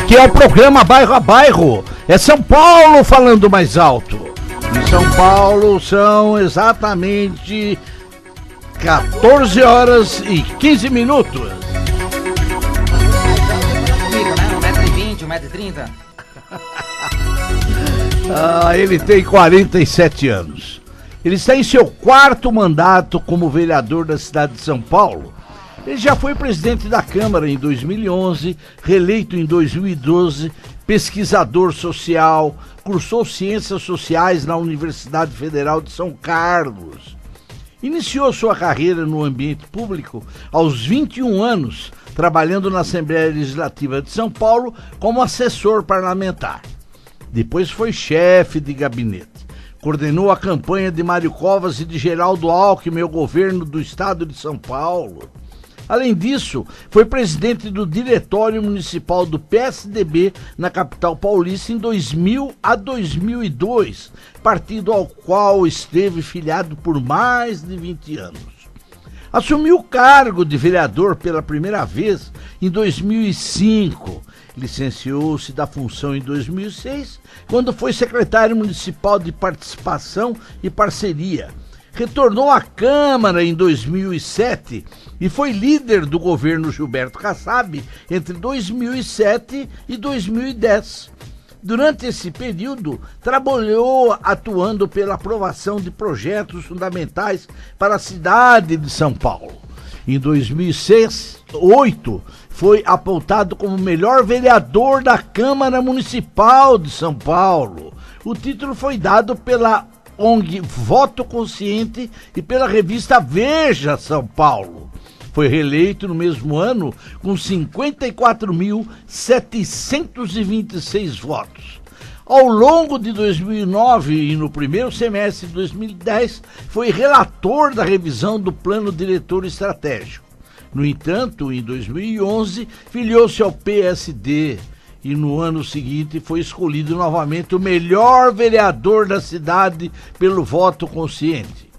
Aqui é o programa Bairro a Bairro. É São Paulo falando mais alto. Em São Paulo são exatamente 14 horas e 15 minutos. 1,20 m, 1,30 m. Ele tem 47 anos. Ele está em seu quarto mandato como vereador da cidade de São Paulo. Ele já foi presidente da Câmara em 2011, reeleito em 2012, pesquisador social, cursou Ciências Sociais na Universidade Federal de São Carlos. Iniciou sua carreira no ambiente público aos 21 anos, trabalhando na Assembleia Legislativa de São Paulo como assessor parlamentar. Depois foi chefe de gabinete. Coordenou a campanha de Mário Covas e de Geraldo Alckmin ao governo do estado de São Paulo. Além disso, foi presidente do Diretório Municipal do PSDB na capital paulista em 2000 a 2002, partido ao qual esteve filiado por mais de 20 anos. Assumiu o cargo de vereador pela primeira vez em 2005. Licenciou-se da função em 2006, quando foi secretário municipal de Participação e Parceria. Retornou à Câmara em 2007 e foi líder do governo Gilberto Kassab entre 2007 e 2010. Durante esse período, trabalhou atuando pela aprovação de projetos fundamentais para a cidade de São Paulo. Em 2008, foi apontado como o melhor vereador da Câmara Municipal de São Paulo. O título foi dado pela ONG Voto Consciente e pela revista Veja São Paulo. Foi reeleito no mesmo ano com 54.726 votos. Ao longo de 2009 e no primeiro semestre de 2010, foi relator da revisão do Plano Diretor Estratégico. No entanto, em 2011, filiou-se ao PSD e no ano seguinte foi escolhido novamente o melhor vereador da cidade pelo voto consciente.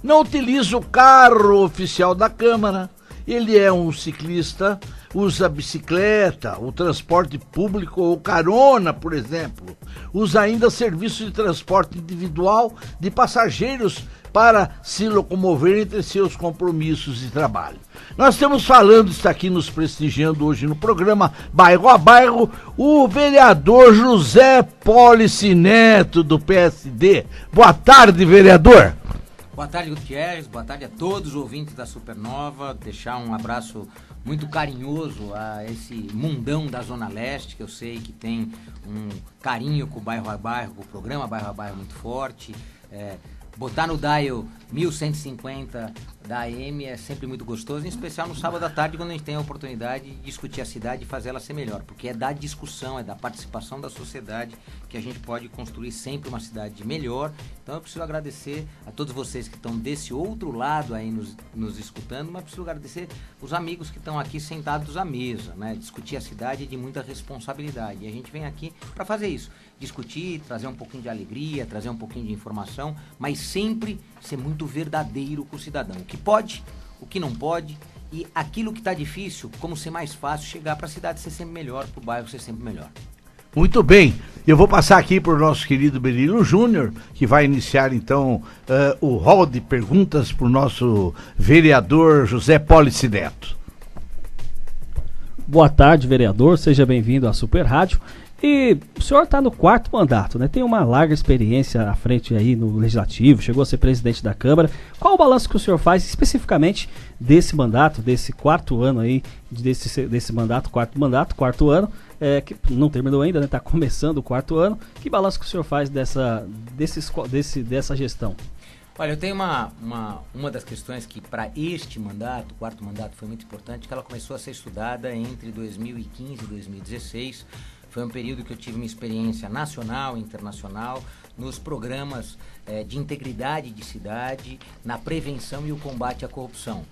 Não utiliza o carro oficial da Câmara, ele é um ciclista, usa bicicleta, o transporte público ou carona, por exemplo. Usa ainda serviço de transporte individual de passageiros para se locomover entre seus compromissos de trabalho. Nós estamos falando, está aqui nos prestigiando hoje no programa Bairro a Bairro, o vereador José Polici Neto, do PSD. Boa tarde, vereador. Boa tarde, Gutierrez. Boa tarde a todos os ouvintes da Supernova. Deixar um abraço muito carinhoso a esse mundão da Zona Leste, que eu sei que tem um carinho com o Bairro a Bairro, com o programa Bairro a Bairro muito forte. Botar no dial 1150 da AM é sempre muito gostoso, em especial no sábado à tarde, quando a gente tem a oportunidade de discutir a cidade e fazer ela ser melhor, porque é da discussão, é da participação da sociedade que a gente pode construir sempre uma cidade melhor. Então eu preciso agradecer a todos vocês que estão desse outro lado aí nos escutando, mas preciso agradecer os amigos que estão aqui sentados à mesa, né? Discutir a cidade é de muita responsabilidade e a gente vem aqui para fazer isso, discutir, trazer um pouquinho de alegria, trazer um pouquinho de informação, mas sempre ser muito verdadeiro com o cidadão. O que pode, o que não pode e aquilo que está difícil, como ser mais fácil chegar para a cidade ser sempre melhor, para o bairro ser sempre melhor. Muito bem, eu vou passar aqui para o nosso querido Berilo Júnior, que vai iniciar então o rol de perguntas para o nosso vereador José Polici Neto. Boa tarde, vereador, seja bem-vindo à Super Rádio. E o senhor está no quarto mandato, né? Tem uma larga experiência à frente aí no Legislativo, chegou a ser presidente da Câmara. Qual o balanço que o senhor faz especificamente desse mandato, desse quarto ano aí, desse mandato, quarto ano, que não terminou ainda, né? Está começando o quarto ano. Que balanço que o senhor faz dessa gestão? Olha, eu tenho uma das questões que para este mandato, o quarto mandato, foi muito importante, que ela começou a ser estudada entre 2015 e 2016. Foi um período que eu tive uma experiência nacional e internacional nos programas de integridade de cidade, na prevenção e o combate à corrupção.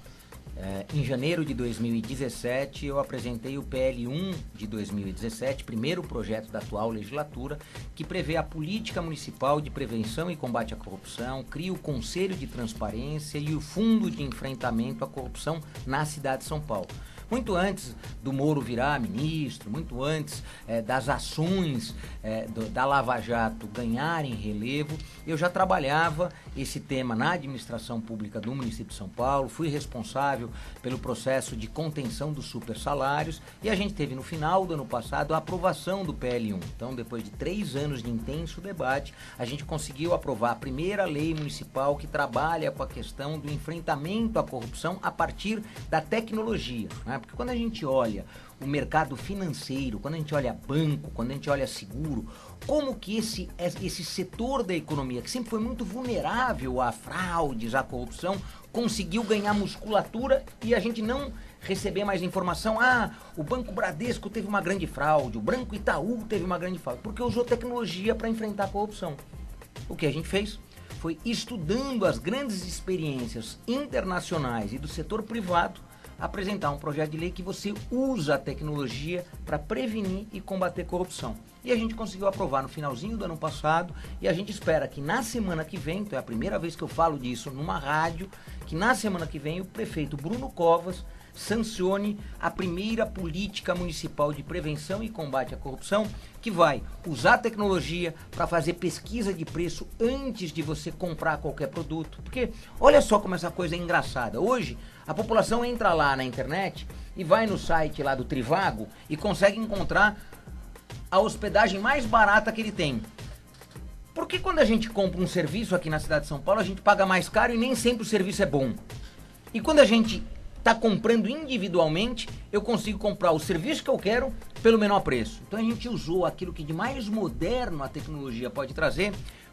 Em janeiro de 2017, eu apresentei o PL1 de 2017, primeiro projeto da atual legislatura, que prevê a política municipal de prevenção e combate à corrupção, cria o Conselho de Transparência e o Fundo de Enfrentamento à Corrupção na cidade de São Paulo. Muito antes do Moro virar ministro, muito antes das ações da Lava Jato ganharem relevo, eu já trabalhava esse tema na administração pública do município de São Paulo, fui responsável pelo processo de contenção dos supersalários e a gente teve no final do ano passado a aprovação do PL1. Então, depois de 3 anos de intenso debate, a gente conseguiu aprovar a primeira lei municipal que trabalha com a questão do enfrentamento à corrupção a partir da tecnologia, né? Porque quando a gente olha o mercado financeiro, quando a gente olha banco, quando a gente olha seguro, como que esse setor da economia, que sempre foi muito vulnerável a fraudes, à corrupção, conseguiu ganhar musculatura e a gente não receber mais informação, o Banco Bradesco teve uma grande fraude, o Banco Itaú teve uma grande fraude, porque usou tecnologia para enfrentar a corrupção. O que a gente fez foi, estudando as grandes experiências internacionais e do setor privado, apresentar um projeto de lei que você usa a tecnologia para prevenir e combater corrupção. E a gente conseguiu aprovar no finalzinho do ano passado e a gente espera que na semana que vem, então é a primeira vez que eu falo disso numa rádio, que na semana que vem o prefeito Bruno Covas sancione a primeira política municipal de prevenção e combate à corrupção, que vai usar a tecnologia para fazer pesquisa de preço antes de você comprar qualquer produto. Porque olha só como essa coisa é engraçada. Hoje, a população entra lá na internet e vai no site lá do Trivago e consegue encontrar a hospedagem mais barata que ele tem. Porque quando a gente compra um serviço aqui na cidade de São Paulo, a gente paga mais caro e nem sempre o serviço é bom. E quando a gente está comprando individualmente, eu consigo comprar o serviço que eu quero pelo menor preço. Então a gente usou aquilo que de mais moderno a tecnologia pode trazer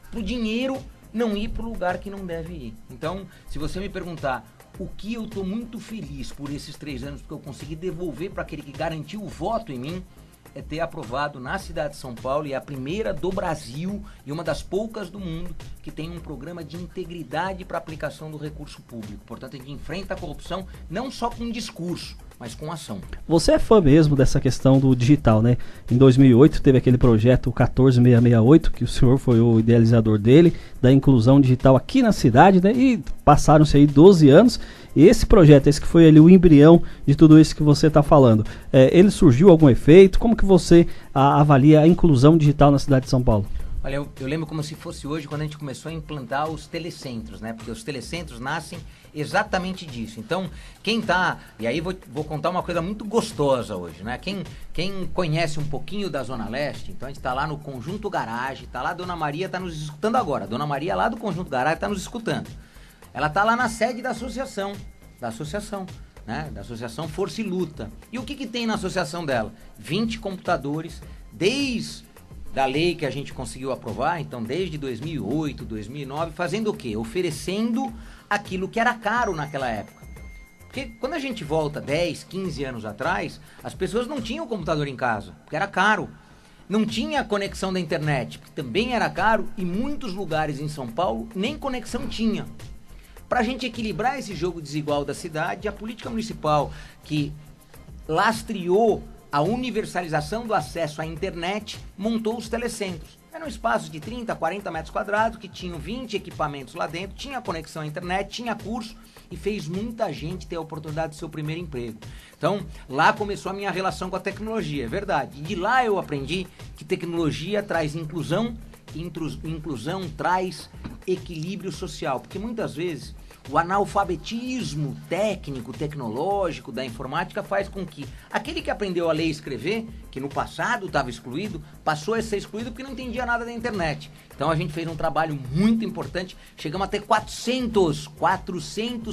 para o dinheiro não ir para o lugar que não deve ir. Então, se você me perguntar o que eu estou muito feliz por esses 3 anos, porque eu consegui devolver para aquele que garantiu o voto em mim, é ter aprovado na cidade de São Paulo, e é a primeira do Brasil e uma das poucas do mundo que tem um programa de integridade para aplicação do recurso público. Portanto, a gente enfrenta a corrupção não só com discurso, mas com ação. Você é fã mesmo dessa questão do digital, né? Em 2008 teve aquele projeto 14668, que o senhor foi o idealizador dele, da inclusão digital aqui na cidade, né? E passaram-se aí 12 anos. E esse projeto, esse que foi ali o embrião de tudo isso que você está falando, ele surgiu algum efeito? Como que você avalia a inclusão digital na cidade de São Paulo? Olha, eu lembro como se fosse hoje, quando a gente começou a implantar os telecentros, né? Porque os telecentros nascem exatamente disso. Então, quem tá... E aí vou contar uma coisa muito gostosa hoje, né? Quem conhece um pouquinho da Zona Leste, então a gente tá lá no Conjunto Garage, tá lá a Dona Maria, tá nos escutando agora. A Dona Maria lá do Conjunto Garage tá nos escutando. Ela tá lá na sede da associação, né? Da Associação Força e Luta. E o que tem na associação dela? 20 computadores, desde da lei que a gente conseguiu aprovar, então desde 2008, 2009, fazendo o quê? Oferecendo aquilo que era caro naquela época. Porque quando a gente volta 10, 15 anos atrás, as pessoas não tinham computador em casa, porque era caro. Não tinha conexão da internet, porque também era caro, e muitos lugares em São Paulo nem conexão tinha. Para a gente equilibrar esse jogo desigual da cidade, a política municipal que lastreou a universalização do acesso à internet montou os telecentros. Era um espaço de 30, 40 metros quadrados, que tinham 20 equipamentos lá dentro, tinha conexão à internet, tinha curso, e fez muita gente ter a oportunidade do seu primeiro emprego. Então, lá começou a minha relação com a tecnologia, é verdade. E de lá eu aprendi que tecnologia traz inclusão, e inclusão traz equilíbrio social, porque muitas vezes o analfabetismo técnico, tecnológico da informática faz com que aquele que aprendeu a ler e escrever, que no passado estava excluído, passou a ser excluído porque não entendia nada da internet. Então a gente fez um trabalho muito importante, chegamos a ter 400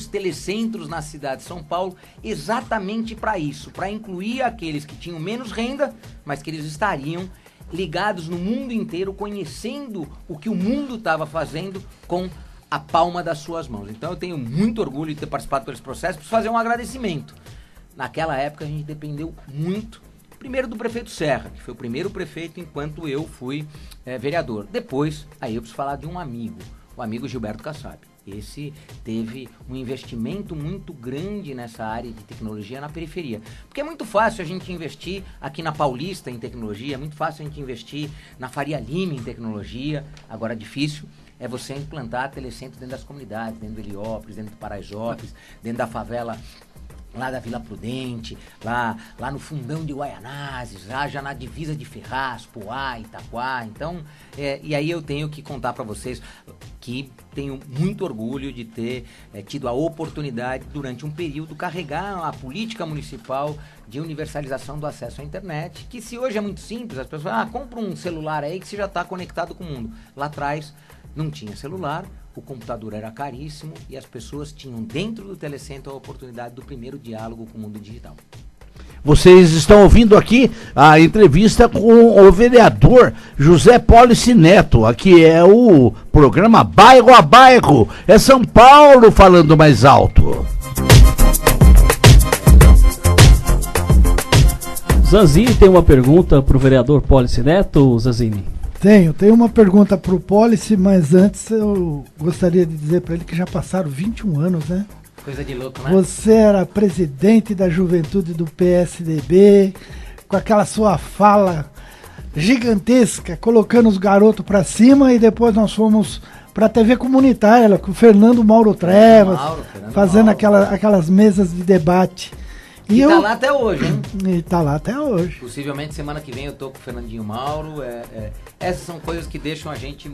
telecentros na cidade de São Paulo, exatamente para isso, para incluir aqueles que tinham menos renda, mas que eles estariam ligados no mundo inteiro, conhecendo o que o mundo estava fazendo com a palma das suas mãos. Então eu tenho muito orgulho de ter participado desse processo. Preciso fazer um agradecimento. Naquela época a gente dependeu muito, primeiro do prefeito Serra, que foi o primeiro prefeito enquanto eu fui vereador. Depois, aí eu preciso falar de um amigo, o amigo Gilberto Kassab. Esse teve um investimento muito grande nessa área de tecnologia na periferia. Porque é muito fácil a gente investir aqui na Paulista em tecnologia, é muito fácil a gente investir na Faria Lima em tecnologia, agora difícil é você implantar telecentros dentro das comunidades, dentro do Heliópolis, dentro do Paraisópolis, dentro da favela lá da Vila Prudente, lá no fundão de Guaianazes, já na divisa de Ferraz, Poá, Itaquá. Então, e aí eu tenho que contar para vocês que tenho muito orgulho de ter tido a oportunidade, durante um período, carregar a política municipal de universalização do acesso à internet, que se hoje é muito simples, as pessoas compra um celular aí que você já está conectado com o mundo. Lá atrás não tinha celular, o computador era caríssimo e as pessoas tinham dentro do Telecentro a oportunidade do primeiro diálogo com o mundo digital. Vocês estão ouvindo aqui a entrevista com o vereador José Polici Neto. Aqui é o programa Bairro a Bairro. É São Paulo falando mais alto. Zanzini tem uma pergunta para o vereador Polici Neto, Zanzini? Tenho uma pergunta para o Polici, mas antes eu gostaria de dizer para ele que já passaram 21 anos, né? Coisa de louco, né? Você era presidente da juventude do PSDB, com aquela sua fala gigantesca, colocando os garotos para cima, e depois nós fomos para a TV comunitária, com o Fernando Mauro Trevas, fazendo aquelas mesas de debate. E tá lá até hoje, hein? E tá lá até hoje. Possivelmente semana que vem eu tô com o Fernandinho Mauro. Essas são coisas que deixam a gente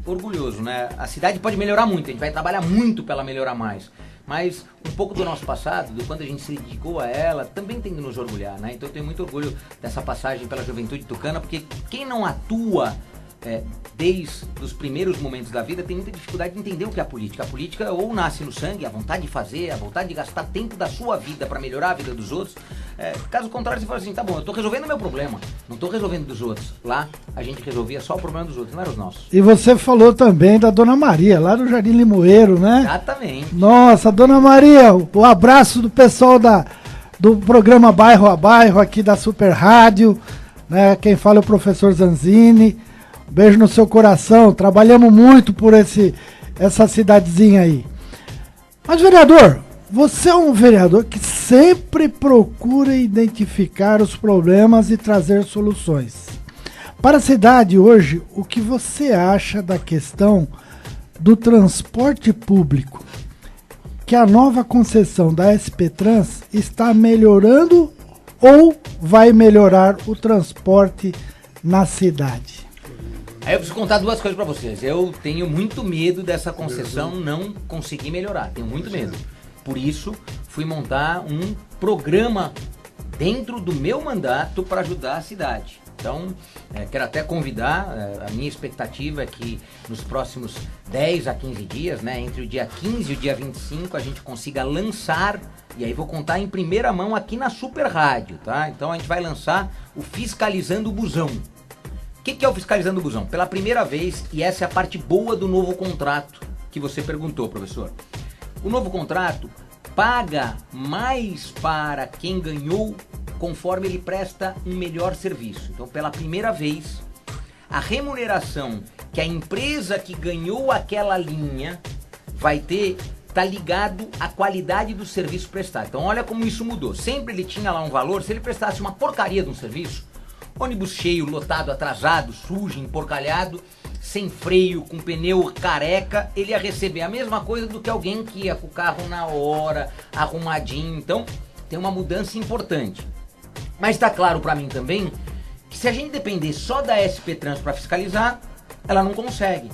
orgulhoso, né? A cidade pode melhorar muito, a gente vai trabalhar muito para ela melhorar mais. Mas um pouco do nosso passado, do quando a gente se dedicou a ela, também tem que nos orgulhar, né? Então eu tenho muito orgulho dessa passagem pela juventude tucana, porque quem não atua desde os primeiros momentos da vida tem muita dificuldade de entender o que é a política. A política ou nasce no sangue, a vontade de fazer, a vontade de gastar tempo da sua vida para melhorar a vida dos outros. Caso contrário, você fala assim, tá bom, eu tô resolvendo o meu problema, não tô resolvendo dos outros. Lá a gente resolvia só o problema dos outros, não era os nossos. E você falou também da Dona Maria, lá do Jardim Limoeiro, né? Exatamente. Nossa, Dona Maria, o abraço do pessoal do programa Bairro a Bairro aqui da Super Rádio, né? Quem fala é o professor Zanzini. Beijo no seu coração, trabalhamos muito por essa cidadezinha aí. Mas, vereador, você é um vereador que sempre procura identificar os problemas e trazer soluções. Para a cidade hoje, o que você acha da questão do transporte público? Que a nova concessão da SP Trans está melhorando ou vai melhorar o transporte na cidade? Aí eu preciso contar duas coisas pra vocês. Eu tenho muito medo dessa concessão não conseguir melhorar. Tenho muito medo. Por isso, fui montar um programa dentro do meu mandato para ajudar a cidade. Então, quero até convidar, a minha expectativa é que nos próximos 10 a 15 dias, né, entre o dia 15 e o dia 25, a gente consiga lançar, e aí vou contar em primeira mão aqui na Super Rádio, tá? Então a gente vai lançar o Fiscalizando o Busão. O que é o Fiscalizando o Busão? Pela primeira vez, e essa é a parte boa do novo contrato que você perguntou, professor. O novo contrato paga mais para quem ganhou conforme ele presta um melhor serviço. Então, pela primeira vez, a remuneração que a empresa que ganhou aquela linha vai ter está ligado à qualidade do serviço prestado. Então, olha como isso mudou. Sempre ele tinha lá um valor, se ele prestasse uma porcaria de um serviço, ônibus cheio, lotado, atrasado, sujo, emporcalhado, sem freio, com pneu careca, ele ia receber a mesma coisa do que alguém que ia com o carro na hora, arrumadinho. Então, tem uma mudança importante. Mas está claro para mim também que se a gente depender só da SP Trans para fiscalizar, ela não consegue.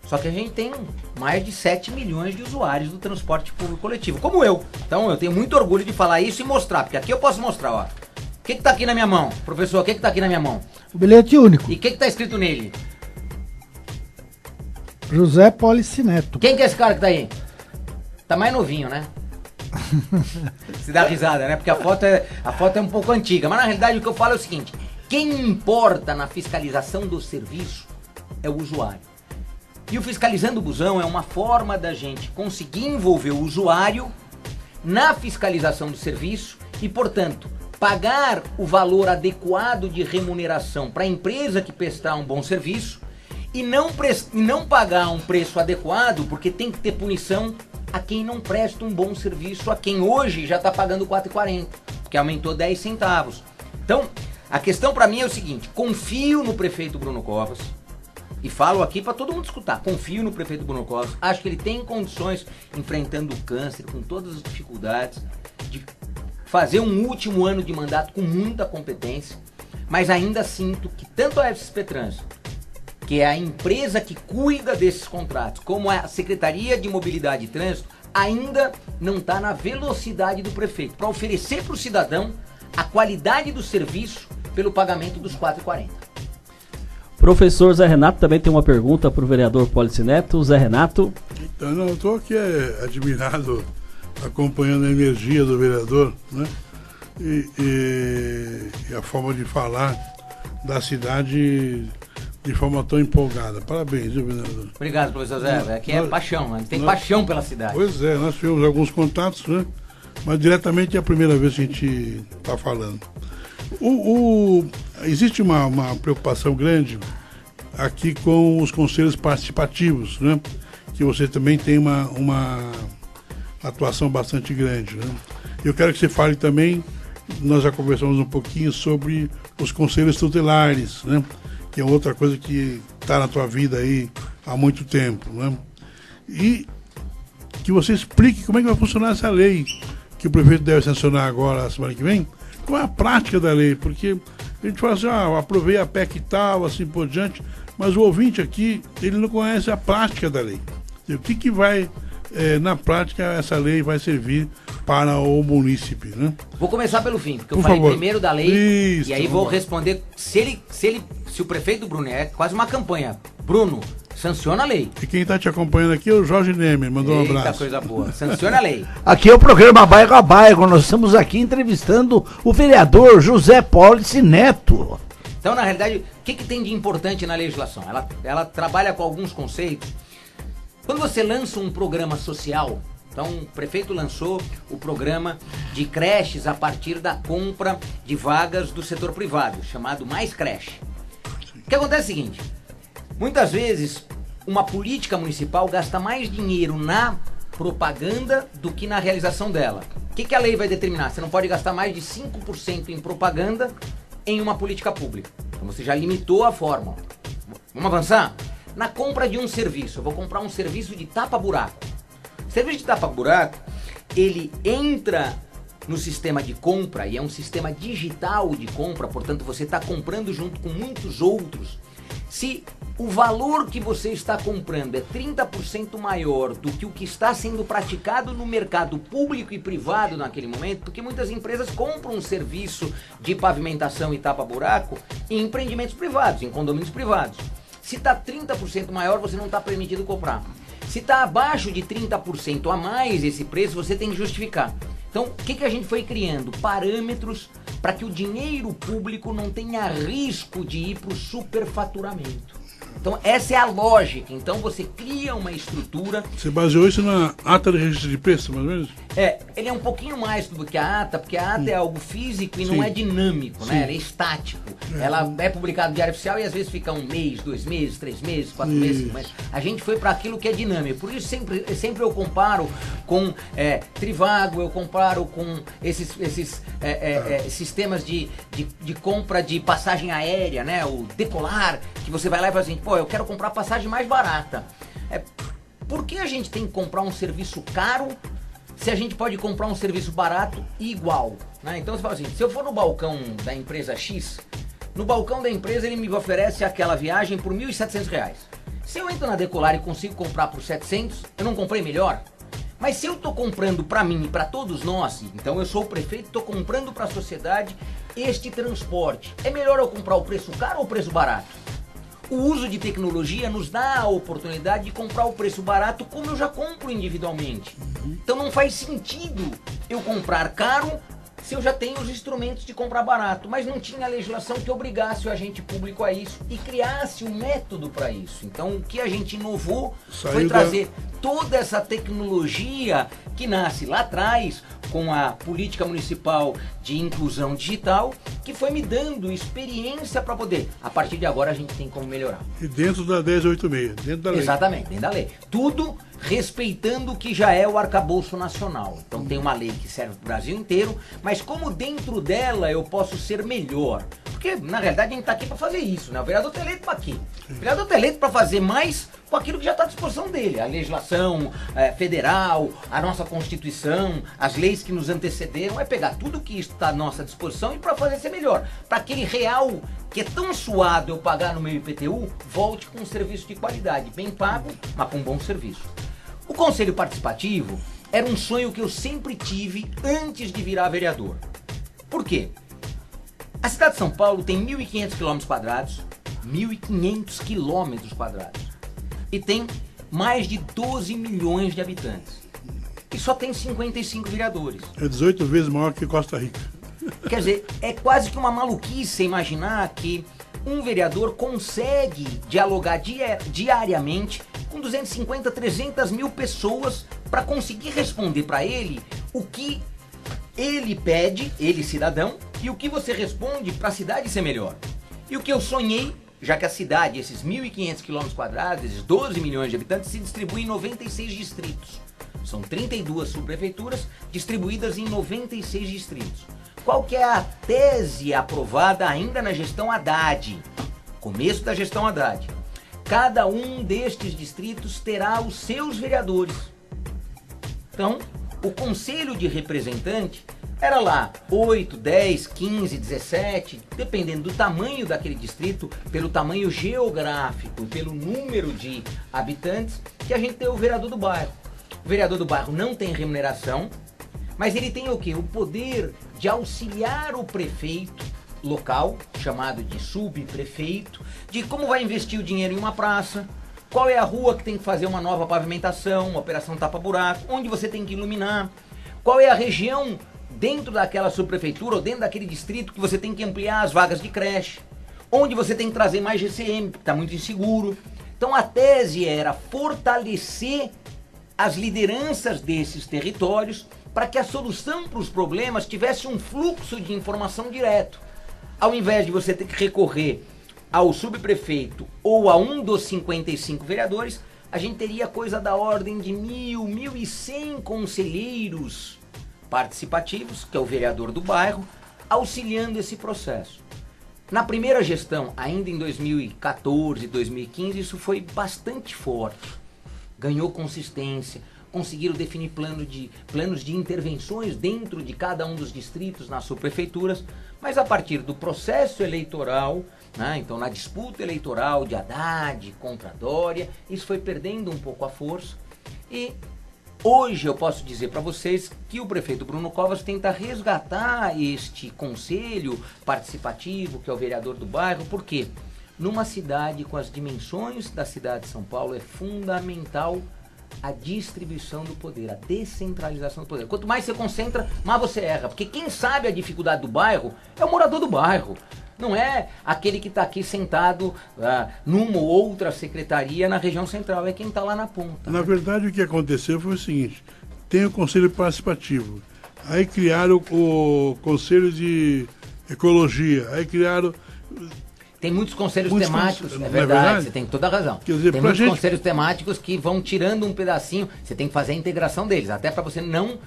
Só que a gente tem mais de 7 milhões de usuários do transporte público coletivo, como eu. Então eu tenho muito orgulho de falar isso e mostrar, porque aqui eu posso mostrar, ó. O que tá aqui na minha mão? Professor, o que tá aqui na minha mão? O bilhete único. E o que tá escrito nele? José Polici Neto. Quem que é esse cara que tá aí? Tá mais novinho, né? Se dá risada, né? Porque a foto é um pouco antiga. Mas na realidade o que eu falo é o seguinte: quem importa na fiscalização do serviço é o usuário. E o Fiscalizando o Busão é uma forma da gente conseguir envolver o usuário na fiscalização do serviço e, portanto, pagar o valor adequado de remuneração para a empresa que prestar um bom serviço e não pagar um preço adequado, porque tem que ter punição a quem não presta um bom serviço, a quem hoje já está pagando R$ 4,40, porque aumentou 10 centavos. Então, a questão para mim é o seguinte: confio no prefeito Bruno Covas, e falo aqui para todo mundo escutar, confio no prefeito Bruno Covas, acho que ele tem condições, enfrentando o câncer, com todas as dificuldades, de fazer um último ano de mandato com muita competência, mas ainda sinto que tanto a FSP Trânsito, que é a empresa que cuida desses contratos, como a Secretaria de Mobilidade e Trânsito, ainda não está na velocidade do prefeito para oferecer para o cidadão a qualidade do serviço pelo pagamento dos R$ 4,40. Professor Zé Renato também tem uma pergunta para o vereador Pólice Neto. Zé Renato. Então, eu estou aqui admirado, acompanhando a energia do vereador, né? E a forma de falar da cidade de forma tão empolgada. Parabéns, viu, vereador? Obrigado, professor Zé. Aqui é paixão, né? Tem paixão pela cidade. Pois é, nós tivemos alguns contatos, né? Mas diretamente é a primeira vez que a gente está falando. Existe uma preocupação grande aqui com os conselhos participativos, né? Que você também tem uma atuação bastante grande, né? Eu quero que você fale também, nós já conversamos um pouquinho sobre os conselhos tutelares, né? Que é outra coisa que está na tua vida aí há muito tempo, né? E que você explique como é que vai funcionar essa lei que o prefeito deve sancionar agora, a semana que vem. Qual é a prática da lei? Porque a gente fala assim, aprovei a PEC e tal, assim por diante, mas o ouvinte aqui, ele não conhece a prática da lei. O que vai, na prática, essa lei vai servir para o munícipe, né? Vou começar pelo fim, porque eu Por falei favor. primeiro da lei, Isso, e aí vou responder se o prefeito Bruno, é quase uma campanha, Bruno, sanciona a lei. E quem está te acompanhando aqui é o Jorge Nemer, mandou um Eita, abraço. coisa boa, sanciona a lei. Aqui é o programa Bairro a Bairro. Nós estamos aqui entrevistando o vereador José Pólice Neto. Então, na realidade, o que tem de importante na legislação? Ela trabalha com alguns conceitos. Quando você lança um programa social, então o prefeito lançou o programa de creches a partir da compra de vagas do setor privado, chamado Mais Creche. O que acontece é o seguinte, muitas vezes uma política municipal gasta mais dinheiro na propaganda do que na realização dela. O que a lei vai determinar? Você não pode gastar mais de 5% em propaganda em uma política pública. Então você já limitou a fórmula. Vamos avançar? Na compra de um serviço, eu vou comprar um serviço de tapa-buraco. O serviço de tapa-buraco, ele entra no sistema de compra, e é um sistema digital de compra, portanto você está comprando junto com muitos outros. Se o valor que você está comprando é 30% maior do que o que está sendo praticado no mercado público e privado naquele momento, porque muitas empresas compram um serviço de pavimentação e tapa-buraco em empreendimentos privados, em condomínios privados. Se está 30% maior, você não está permitido comprar. Se está abaixo de 30% a mais esse preço, você tem que justificar. Então, o que a gente foi criando? Parâmetros para que o dinheiro público não tenha risco de ir para o superfaturamento. Então, essa é a lógica. Então, você cria uma estrutura... Você baseou isso na ata de registro de preço, mais ou menos? Ele é um pouquinho mais do que a ata, porque a ata é algo físico e não é dinâmico, né? Ela é estático. Ela é publicada no Diário Oficial e às vezes fica 1 mês, 2 meses, 3 meses, 4 meses. Mas a gente foi para aquilo que é dinâmico. Por isso sempre eu comparo com Trivago, eu comparo com esses sistemas de compra de passagem aérea, né? O Decolar, que você vai lá e fala assim, eu quero comprar passagem mais barata. Por que a gente tem que comprar um serviço caro se a gente pode comprar um serviço barato e igual, né? Então você fala assim, se eu for no balcão da empresa X, no balcão da empresa ele me oferece aquela viagem por R$ 1.700. Se eu entro na Decolar e consigo comprar por 700, eu não comprei melhor? Mas se eu estou comprando para mim e para todos nós, então eu sou o prefeito, estou comprando para a sociedade este transporte, é melhor eu comprar o preço caro ou o preço barato? O uso de tecnologia nos dá a oportunidade de comprar o preço barato como eu já compro individualmente. Então não faz sentido eu comprar caro se eu já tenho os instrumentos de comprar barato, mas não tinha legislação que obrigasse o agente público a isso e criasse um método para isso. Então o que a gente inovou foi trazer toda essa tecnologia que nasce lá atrás com a política municipal de inclusão digital, que foi me dando experiência para poder, a partir de agora a gente tem como melhorar. E dentro da 1086, dentro da lei. Exatamente, dentro da lei. Tudo respeitando o que já é o arcabouço nacional. Então tem uma lei que serve para o Brasil inteiro, mas como dentro dela eu posso ser melhor. Porque Porque, na realidade, a gente está aqui para fazer isso, né? O vereador está eleito para quê? O vereador está eleito para fazer mais com aquilo que já está à disposição dele. A legislação federal, a nossa Constituição, as leis que nos antecederam, é pegar tudo que está à nossa disposição e para fazer ser melhor. Para aquele real que é tão suado eu pagar no meu IPTU, volte com um serviço de qualidade, bem pago, mas com um bom serviço. O Conselho Participativo era um sonho que eu sempre tive antes de virar vereador. Por quê? A cidade de São Paulo tem 1.500 km², 1.500 km², e tem mais de 12 milhões de habitantes. E só tem 55 vereadores. É 18 vezes maior que Costa Rica. Quer dizer, é quase que uma maluquice imaginar que um vereador consegue dialogar diariamente com 250, 300 mil pessoas para conseguir responder para ele o que ele pede, ele cidadão, e o que você responde para a cidade ser melhor. E o que eu sonhei, já que a cidade, esses 1.500 km², esses 12 milhões de habitantes, se distribuem em 96 distritos. São 32 subprefeituras distribuídas em 96 distritos. Qual que é a tese aprovada ainda na gestão Haddad? Começo da gestão Haddad. Cada um destes distritos terá os seus vereadores. Então, o conselho de representante era lá 8, 10, 15, 17, dependendo do tamanho daquele distrito, pelo tamanho geográfico, pelo número de habitantes, que a gente tem o vereador do bairro. O vereador do bairro não tem remuneração, mas ele tem o quê? O poder de auxiliar o prefeito local, chamado de subprefeito, de como vai investir o dinheiro em uma praça, qual é a rua que tem que fazer uma nova pavimentação, uma operação tapa-buraco, onde você tem que iluminar, qual é a região dentro daquela subprefeitura ou dentro daquele distrito que você tem que ampliar as vagas de creche, onde você tem que trazer mais GCM, que está muito inseguro. Então a tese era fortalecer as lideranças desses territórios para que a solução para os problemas tivesse um fluxo de informação direto. Ao invés de você ter que recorrer ao subprefeito ou a um dos 55 vereadores, a gente teria coisa da ordem de 1.100 conselheiros participativos, que é o vereador do bairro, auxiliando esse processo. Na primeira gestão, ainda em 2014, 2015, isso foi bastante forte. Ganhou consistência, conseguiram definir planos de intervenções dentro de cada um dos distritos nas subprefeituras, mas a partir do processo eleitoral, né, então na disputa eleitoral de Haddad contra Dória, isso foi perdendo um pouco a força. E hoje eu posso dizer para vocês que o prefeito Bruno Covas tenta resgatar este conselho participativo, que é o vereador do bairro, porque numa cidade com as dimensões da cidade de São Paulo é fundamental a distribuição do poder, a descentralização do poder. Quanto mais você concentra, mais você erra, porque quem sabe a dificuldade do bairro é o morador do bairro. Não é aquele que está aqui sentado numa ou outra secretaria na região central, é quem está lá na ponta. Na verdade, o que aconteceu foi o seguinte: tem o Conselho Participativo, aí criaram o Conselho de Ecologia, aí criaram... Tem muitos conselhos temáticos, é verdade, você tem toda a razão. Quer dizer, tem muitos conselhos temáticos que vão tirando um pedacinho, você tem que fazer a integração deles, até para você não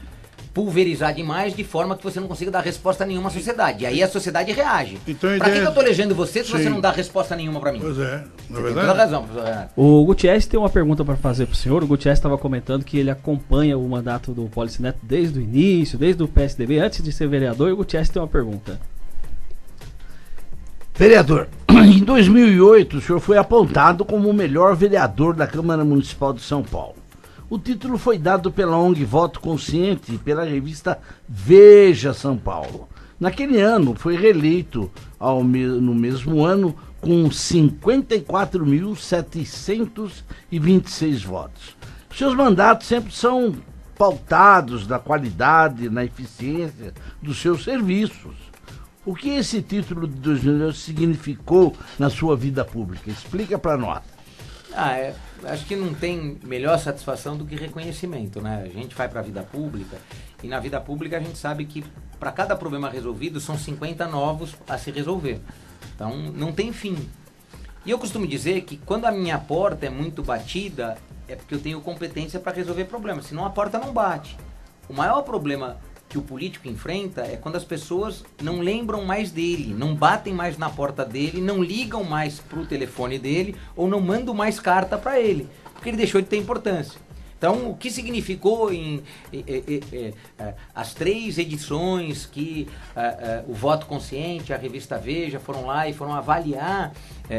pulverizar demais de forma que você não consiga dar resposta nenhuma à sociedade. E aí a sociedade reage. Então, para que eu tô elegendo você se Sim. você não dá resposta nenhuma para mim? Pois é, na você verdade. tem toda a razão, professor Renato. O Gutierrez tem uma pergunta para fazer para o senhor. O Gutierrez estava comentando que ele acompanha o mandato do Polici Neto desde o início, desde o PSDB, antes de ser vereador. E o Gutierrez tem uma pergunta. Vereador, em 2008 o senhor foi apontado como o melhor vereador da Câmara Municipal de São Paulo. O título foi dado pela ONG Voto Consciente e pela revista Veja São Paulo. Naquele ano foi reeleito no mesmo ano com 54.726 votos. Seus mandatos sempre são pautados na qualidade, na eficiência dos seus serviços. O que esse título de 2008 significou na sua vida pública? Explica para nós. Acho que não tem melhor satisfação do que reconhecimento, né? A gente vai para a vida pública e na vida pública a gente sabe que para cada problema resolvido são 50 novos a se resolver. Então não tem fim. E eu costumo dizer que quando a minha porta é muito batida é porque eu tenho competência para resolver problemas, senão a porta não bate. O maior problema que o político enfrenta é quando as pessoas não lembram mais dele, não batem mais na porta dele, não ligam mais pro telefone dele ou não mandam mais carta para ele, porque ele deixou de ter importância. Então, o que significou as 3 edições que o Voto Consciente, a revista Veja, foram lá e foram avaliar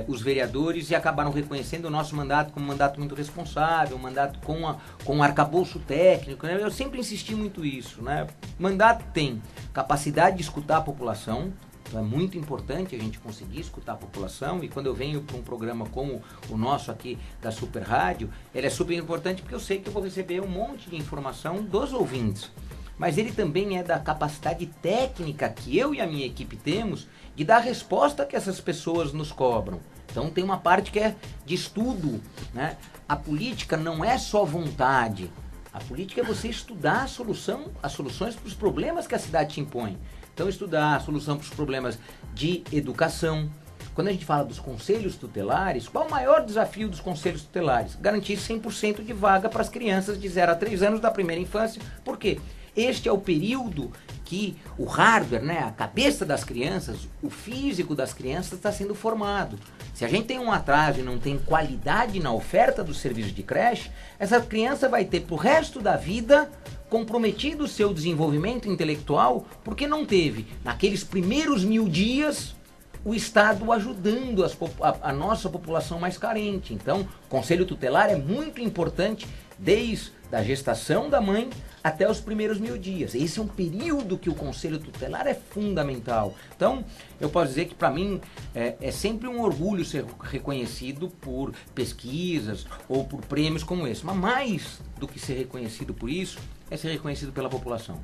os vereadores e acabaram reconhecendo o nosso mandato como um mandato muito responsável, um mandato com um arcabouço técnico, né? Eu sempre insisti muito isso, né? Mandato tem capacidade de escutar a população. Então é muito importante a gente conseguir escutar a população, e quando eu venho para um programa como o nosso aqui da Super Rádio, ele é super importante porque eu sei que eu vou receber um monte de informação dos ouvintes. Mas ele também é da capacidade técnica que eu e a minha equipe temos de dar a resposta que essas pessoas nos cobram. Então tem uma parte que é de estudo, né? A política não é só vontade. A política é você estudar as soluções para os problemas que a cidade te impõe. Então, estudar a solução para os problemas de educação. Quando a gente fala dos conselhos tutelares, qual o maior desafio dos conselhos tutelares? Garantir 100% de vaga para as crianças de 0 a 3 anos da primeira infância. Por quê? Este é o período que o hardware, né, a cabeça das crianças, o físico das crianças está sendo formado. Se a gente tem um atraso e não tem qualidade na oferta do serviço de creche, essa criança vai ter pro resto da vida comprometido o seu desenvolvimento intelectual, porque não teve, naqueles primeiros 1000 dias, o Estado ajudando a nossa população mais carente. Então, o conselho tutelar é muito importante desde a gestação da mãe até os primeiros 1000 dias. Esse é um período que o conselho tutelar é fundamental. Então, eu posso dizer que para mim é sempre um orgulho ser reconhecido por pesquisas ou por prêmios como esse. Mas mais do que ser reconhecido por isso, é ser reconhecido pela população.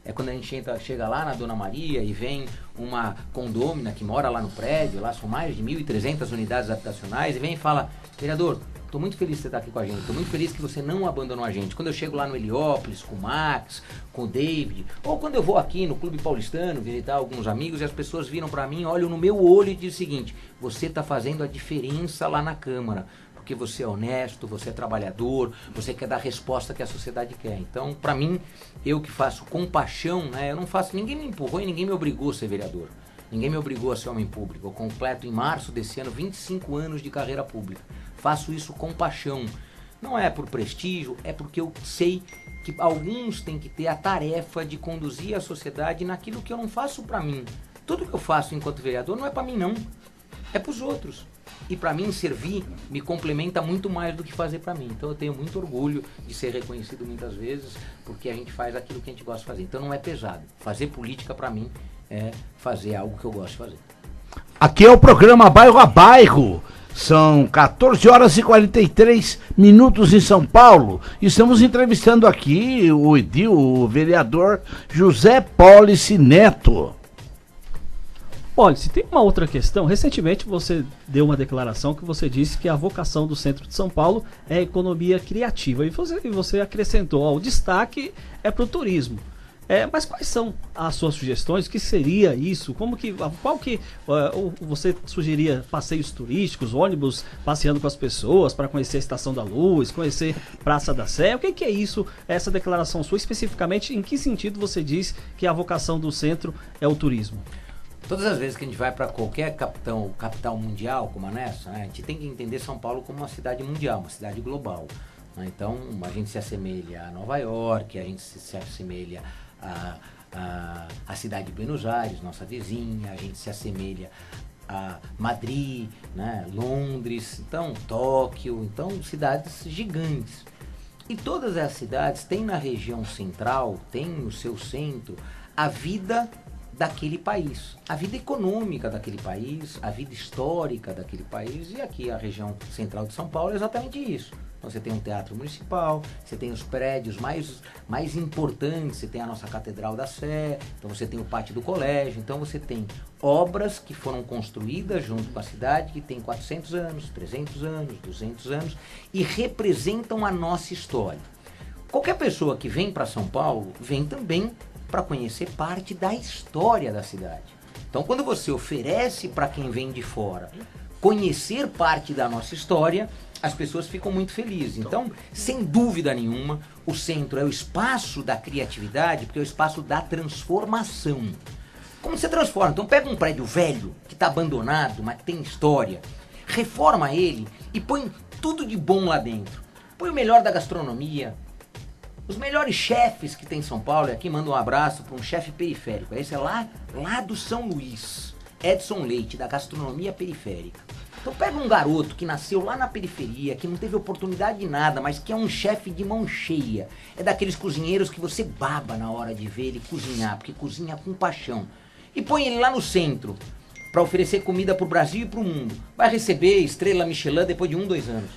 É quando a gente chega lá na Dona Maria e vem uma condômina que mora lá no prédio, lá são mais de 1.300 unidades habitacionais, e vem e fala: vereador, estou muito feliz de você estar aqui com a gente, estou muito feliz que você não abandonou a gente. Quando eu chego lá no Heliópolis, com o Max, com o David, ou quando eu vou aqui no Clube Paulistano visitar alguns amigos e as pessoas viram para mim, olham no meu olho e dizem o seguinte: você está fazendo a diferença lá na Câmara, porque você é honesto, você é trabalhador, você quer dar a resposta que a sociedade quer. Então, para mim, eu que faço com paixão, né, eu não faço, ninguém me empurrou e ninguém me obrigou a ser vereador. Ninguém me obrigou a ser homem público. Eu completo em março desse ano 25 anos de carreira pública. Faço isso com paixão. Não é por prestígio, é porque eu sei que alguns têm que ter a tarefa de conduzir a sociedade naquilo que eu não faço para mim. Tudo que eu faço enquanto vereador não é para mim, não. É para os outros. E para mim servir me complementa muito mais do que fazer para mim. Então eu tenho muito orgulho de ser reconhecido muitas vezes, porque a gente faz aquilo que a gente gosta de fazer. Então não é pesado. Fazer política para mim é fazer algo que eu gosto de fazer. Aqui é o programa Bairro a Bairro. São 14 horas e 43 minutos em São Paulo. Estamos entrevistando aqui o edil, o vereador José Pólice Neto. Olha, se tem uma outra questão, recentemente você deu uma declaração que você disse que a vocação do centro de São Paulo é a economia criativa, e você acrescentou, ó, o destaque é para o turismo. Mas quais são as suas sugestões? O que seria isso? Você sugeria passeios turísticos, ônibus passeando com as pessoas para conhecer a Estação da Luz, conhecer Praça da Sé? O que é isso, essa declaração sua? Especificamente, em que sentido você diz que a vocação do centro é o turismo? Todas as vezes que a gente vai para qualquer capital mundial como a nessa, né, a gente tem que entender São Paulo como uma cidade mundial, uma cidade global. Né? Então, a gente se assemelha a Nova York, a gente se assemelha a cidade de Buenos Aires, nossa vizinha, a gente se assemelha a Madrid, né, Londres, então Tóquio, então cidades gigantes. E todas as cidades têm na região central, têm no seu centro, a vida daquele país, a vida econômica daquele país, a vida histórica daquele país, e aqui a região central de São Paulo é exatamente isso. Então você tem um teatro municipal, você tem os prédios mais importantes, você tem a nossa Catedral da Sé, então você tem o pátio do colégio, então você tem obras que foram construídas junto com a cidade, que tem 400 anos, 300 anos, 200 anos, e representam a nossa história. Qualquer pessoa que vem para São Paulo, vem também para conhecer parte da história da cidade. Então, quando você oferece para quem vem de fora conhecer parte da nossa história, as pessoas ficam muito felizes. Então, sem dúvida nenhuma, o centro é o espaço da criatividade, porque é o espaço da transformação. Como você transforma? Então pega um prédio velho, que está abandonado, mas que tem história, reforma ele e põe tudo de bom lá dentro. Põe o melhor da gastronomia, os melhores chefes que tem em São Paulo, e aqui manda um abraço para um chefe periférico. Esse é lá do São Luís, Edson Leite, da gastronomia periférica. Então pega um garoto que nasceu lá na periferia, que não teve oportunidade de nada, mas que é um chefe de mão cheia. É daqueles cozinheiros que você baba na hora de ver ele cozinhar, porque cozinha com paixão. E põe ele lá no centro, para oferecer comida pro Brasil e pro mundo. Vai receber estrela Michelin depois de 2 anos.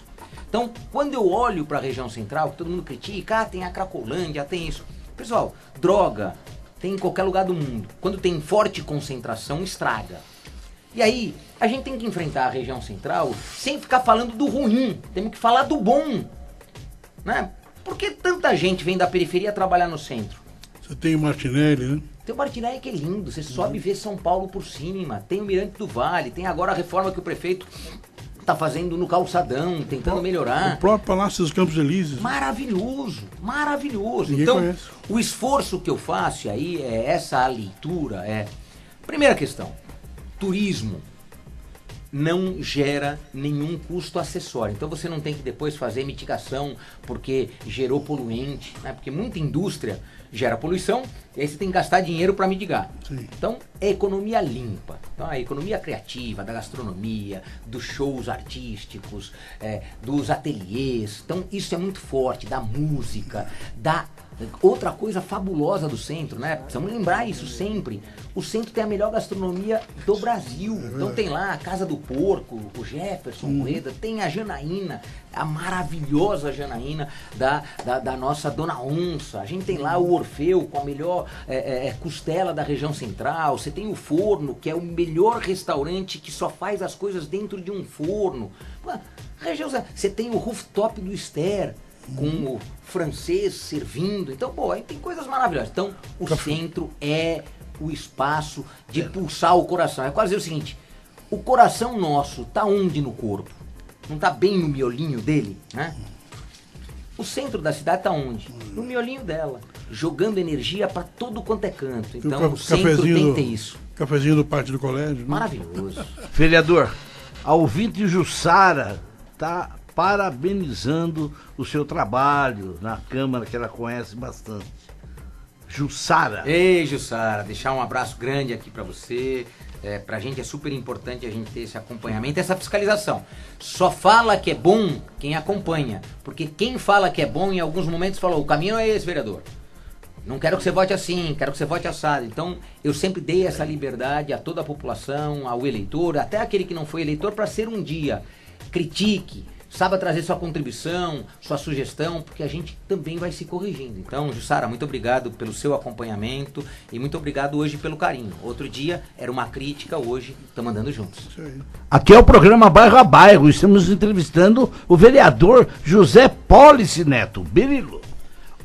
Então, quando eu olho para a região central, que todo mundo critica, tem a Cracolândia, tem isso. Pessoal, droga tem em qualquer lugar do mundo. Quando tem forte concentração, estraga. E aí, a gente tem que enfrentar a região central sem ficar falando do ruim. Temos que falar do bom. Né? Por que tanta gente vem da periferia trabalhar no centro? Você tem o Martinelli, né? Tem o Martinelli que é lindo. Você sobe e vê São Paulo por cima. Tem o Mirante do Vale. Tem agora a reforma que o prefeito está fazendo no calçadão, tentando melhorar. O próprio Palácio dos Campos Elíseos. Maravilhoso, maravilhoso. Ninguém então, conhece. O esforço que eu faço aí é essa a leitura. Primeira questão, turismo não gera nenhum custo acessório. Então você não tem que depois fazer mitigação porque gerou poluente, né? Porque muita indústria gera poluição e aí você tem que gastar dinheiro para mitigar. Sim. Então é economia limpa. Então a economia criativa, da gastronomia, dos shows artísticos, dos ateliês. Então isso é muito forte, da música, da... Outra coisa fabulosa do centro, né? Precisamos lembrar isso sempre. O centro tem a melhor gastronomia do Brasil. Então tem lá a Casa do Porco, o Jefferson Rueda, tem a Janaína, a maravilhosa Janaína da nossa Dona Onça. A gente tem lá o Orfeu com a melhor costela da região central. Você tem o Forno, que é o melhor restaurante que só faz as coisas dentro de um forno. Você tem o rooftop do Ster, com o francês servindo. Então, aí tem coisas maravilhosas. Então, o centro é o espaço de pulsar o coração. É quase o seguinte, o coração nosso tá onde no corpo? Não tá bem no miolinho dele, né? O centro da cidade tá onde? No miolinho dela, jogando energia para todo quanto é canto. Então, o centro tem que ter isso. Cafezinho do pátio do colégio. Né? Maravilhoso. Vereador, a ouvinte de Jussara tá parabenizando o seu trabalho na Câmara, que ela conhece bastante. Jussara. Ei, Jussara, deixar um abraço grande aqui para você. Pra gente é super importante a gente ter esse acompanhamento, essa fiscalização. Só fala que é bom quem acompanha, porque quem fala que é bom em alguns momentos falou, o caminho é esse, vereador. Não quero que você vote assim, quero que você vote assado. Então, eu sempre dei essa liberdade a toda a população, ao eleitor, até aquele que não foi eleitor, para ser um dia. Critique, saiba trazer sua contribuição, sua sugestão, porque a gente também vai se corrigindo. Então, Jussara, muito obrigado pelo seu acompanhamento e muito obrigado hoje pelo carinho. Outro dia era uma crítica, hoje estamos andando juntos. Aqui é o programa Bairro a Bairro, estamos entrevistando o vereador José Pólice Neto, Berilo.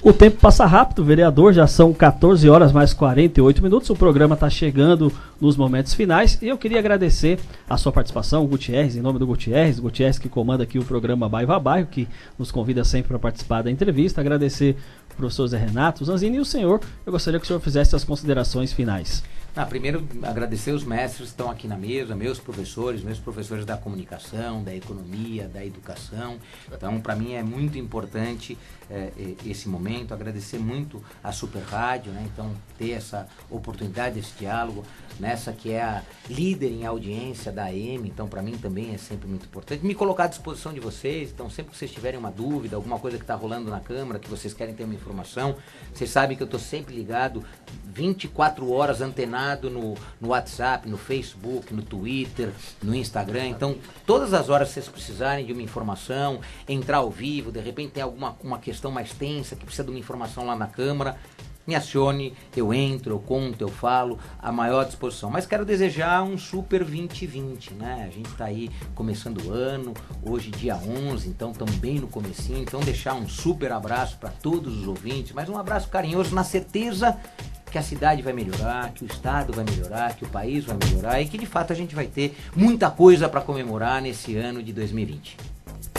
O tempo passa rápido, vereador, já são 14 horas mais 48 minutos, o programa está chegando nos momentos finais e eu queria agradecer a sua participação, o Gutierrez, em nome do Gutierrez que comanda aqui o programa Bairro a Bairro, que nos convida sempre para participar da entrevista, agradecer o professor Zé Renato, Zanzini e o senhor, eu gostaria que o senhor fizesse as considerações finais. Primeiro, agradecer os mestres que estão aqui na mesa, meus professores da comunicação, da economia, da educação. Então, para mim é muito importante esse momento, agradecer muito a Super Rádio, né? Então, ter essa oportunidade, esse diálogo, nessa que é a líder em audiência da AM, então para mim também é sempre muito importante. Me colocar à disposição de vocês, então sempre que vocês tiverem uma dúvida, alguma coisa que está rolando na Câmara, que vocês querem ter uma informação, vocês sabem que eu estou sempre ligado, 24 horas antenado no WhatsApp, no Facebook, no Twitter, no Instagram. Então, todas as horas que vocês precisarem de uma informação, entrar ao vivo, de repente tem uma questão mais tensa que precisa de uma informação lá na Câmara, me acione, eu entro, eu conto, eu falo, à maior disposição. Mas quero desejar um super 2020, né? A gente está aí começando o ano, hoje dia 11, então estamos bem no comecinho, então deixar um super abraço para todos os ouvintes, mas um abraço carinhoso na certeza que a cidade vai melhorar, que o estado vai melhorar, que o país vai melhorar e que de fato a gente vai ter muita coisa para comemorar nesse ano de 2020.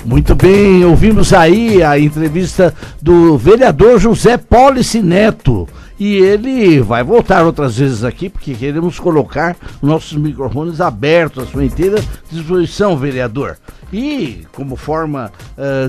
Muito bem, ouvimos aí a entrevista do vereador José Pólice Neto. E ele vai voltar outras vezes aqui, porque queremos colocar nossos microfones abertos à sua inteira disposição, vereador. E, como forma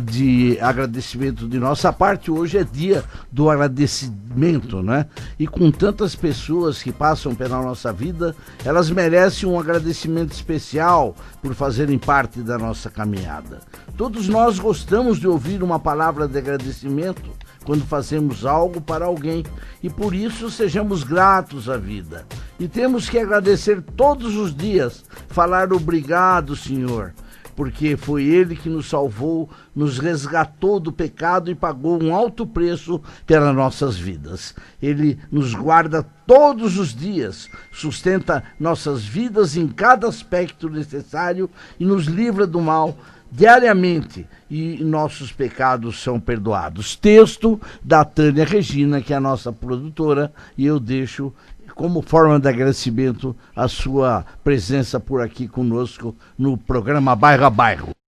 de agradecimento de nossa parte, hoje é dia do agradecimento, né? E com tantas pessoas que passam pela nossa vida, elas merecem um agradecimento especial por fazerem parte da nossa caminhada. Todos nós gostamos de ouvir uma palavra de agradecimento quando fazemos algo para alguém, e por isso sejamos gratos à vida. E temos que agradecer todos os dias, falar obrigado, Senhor, porque foi Ele que nos salvou, nos resgatou do pecado e pagou um alto preço pelas nossas vidas. Ele nos guarda todos os dias, sustenta nossas vidas em cada aspecto necessário e nos livra do mal diariamente, e nossos pecados são perdoados. Texto da Tânia Regina, que é a nossa produtora, e eu deixo como forma de agradecimento a sua presença por aqui conosco no programa Bairro a Bairro.